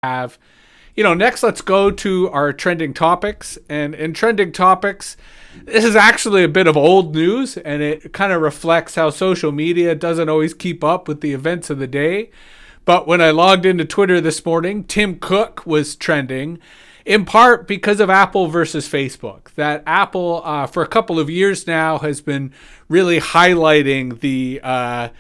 have. Next let's go to our trending topics. And in trending topics, this is actually a bit of old news, and it kind of reflects how social media doesn't always keep up with the events of the day. But when I logged into Twitter this morning, Tim Cook was trending, in part because of Apple versus Facebook. That Apple, for a couple of years now, has been really highlighting the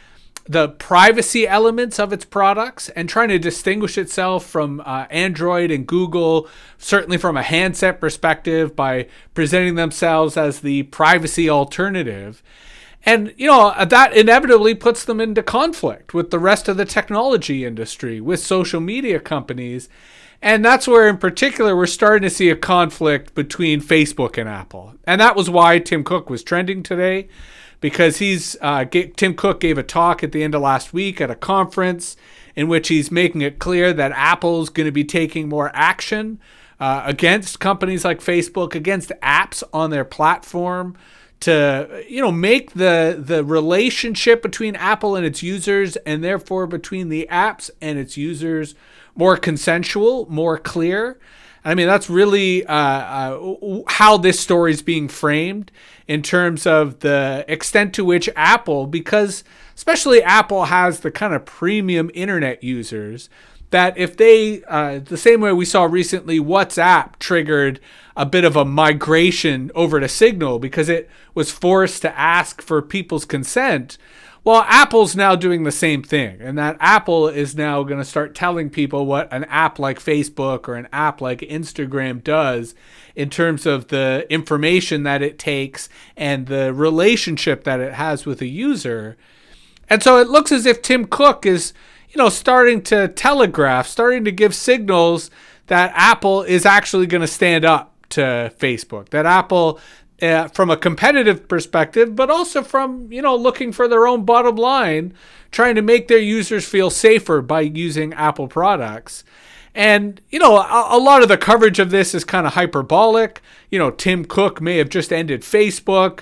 privacy elements of its products and trying to distinguish itself from Android and Google, certainly from a handset perspective, by presenting themselves as the privacy alternative. And, that inevitably puts them into conflict with the rest of the technology industry, with social media companies. And that's where, in particular, we're starting to see a conflict between Facebook and Apple. And that was why Tim Cook was trending today, because Tim Cook gave a talk at the end of last week at a conference in which he's making it clear that Apple's going to be taking more action against companies like Facebook, against apps on their platform, to make the relationship between Apple and its users, and therefore between the apps and its users, more consensual, more clear. I mean, that's really how this story is being framed, in terms of the extent to which Apple, because especially Apple has the kind of premium internet users, that if they, the same way we saw recently, WhatsApp triggered a bit of a migration over to Signal because it was forced to ask for people's consent. Well, Apple's now doing the same thing, and that Apple is now going to start telling people what an app like Facebook or an app like Instagram does in terms of the information that it takes and the relationship that it has with a user. And so it looks as if Tim Cook is, starting to telegraph, starting to give signals that Apple is actually going to stand up to Facebook, that Apple, from a competitive perspective, but also from, looking for their own bottom line, trying to make their users feel safer by using Apple products. And, a lot of the coverage of this is kind of hyperbolic. Tim Cook may have just ended Facebook.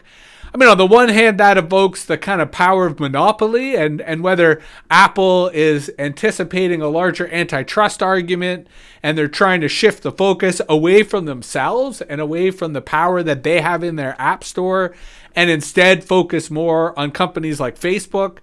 I mean, on the one hand, that evokes the kind of power of monopoly, and whether Apple is anticipating a larger antitrust argument and they're trying to shift the focus away from themselves and away from the power that they have in their app store, and instead focus more on companies like Facebook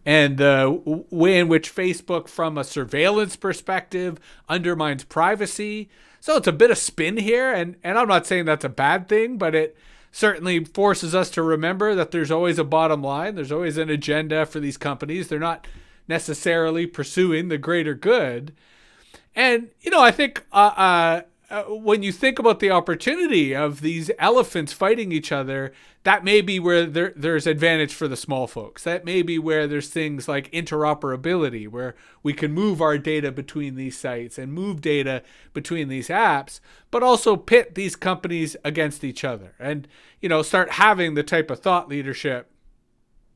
and the way in which Facebook, from a surveillance perspective, undermines privacy. So it's a bit of spin here, and I'm not saying that's a bad thing, but it certainly forces us to remember that there's always a bottom line. There's always an agenda for these companies. They're not necessarily pursuing the greater good. And, I think when you think about the opportunity of these elephants fighting each other, that may be where there's advantage for the small folks. That may be where there's things like interoperability, where we can move our data between these sites and move data between these apps, but also pit these companies against each other and, start having the type of thought leadership.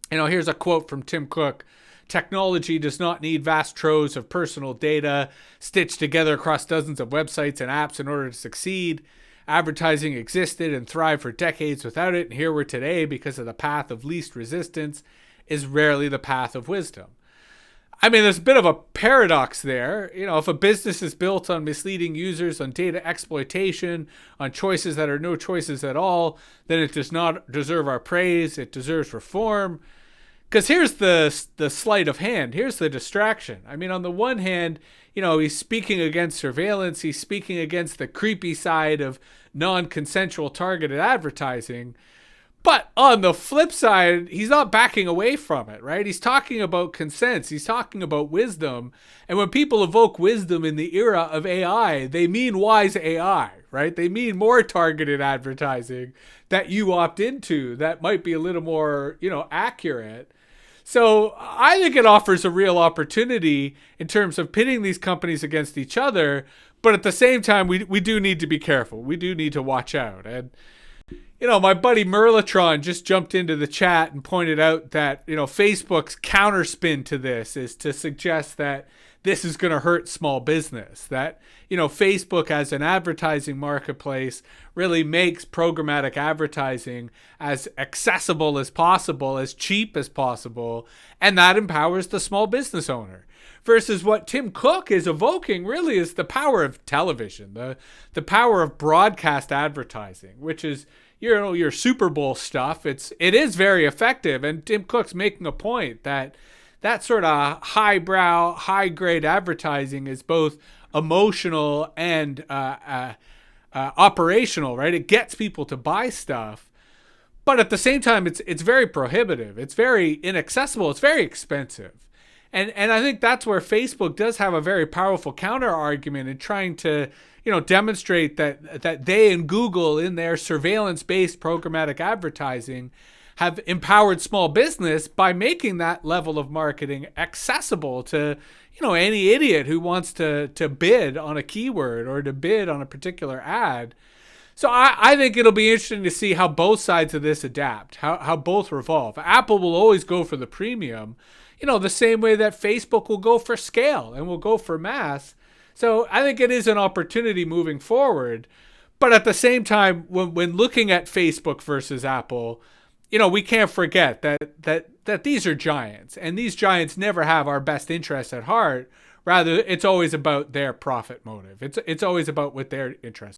Here's a quote from Tim Cook. "Technology does not need vast troves of personal data stitched together across dozens of websites and apps in order to succeed. Advertising existed and thrived for decades without it, and here we're today because of the path of least resistance is rarely the path of wisdom." I mean, there's a bit of a paradox there. If a business is built on misleading users, on data exploitation, on choices that are no choices at all, then it does not deserve our praise. It deserves reform. Because here's the sleight of hand. Here's the distraction. I mean, on the one hand, he's speaking against surveillance. He's speaking against the creepy side of non-consensual targeted advertising. But on the flip side, he's not backing away from it, right? He's talking about consent. He's talking about wisdom. And when people evoke wisdom in the era of AI, they mean wise AI, right? They mean more targeted advertising that you opt into that might be a little more, accurate. So I think it offers a real opportunity in terms of pitting these companies against each other. But at the same time, we do need to be careful. We do need to watch out. And, my buddy Merlatron just jumped into the chat and pointed out that, Facebook's counterspin to this is to suggest that this is going to hurt small business. That, Facebook as an advertising marketplace really makes programmatic advertising as accessible as possible, as cheap as possible, and that empowers the small business owner. Versus what Tim Cook is evoking really is the power of television, the power of broadcast advertising, which is your Super Bowl stuff. It is very effective, and Tim Cook's making a point that sort of highbrow, high grade advertising is both emotional and operational, right? It gets people to buy stuff, but at the same time, it's very prohibitive. It's very inaccessible. It's very expensive. And I think that's where Facebook does have a very powerful counter argument in trying to, demonstrate that they and Google in their surveillance-based programmatic advertising have empowered small business by making that level of marketing accessible to, any idiot who wants to bid on a keyword or to bid on a particular ad. So I think it'll be interesting to see how both sides of this adapt, how both revolve. Apple will always go for the premium, the same way that Facebook will go for scale and will go for mass. So I think it is an opportunity moving forward. But at the same time, when looking at Facebook versus Apple, we can't forget that these are giants, and these giants never have our best interests at heart. Rather, it's always about their profit motive. It's always about what their interests.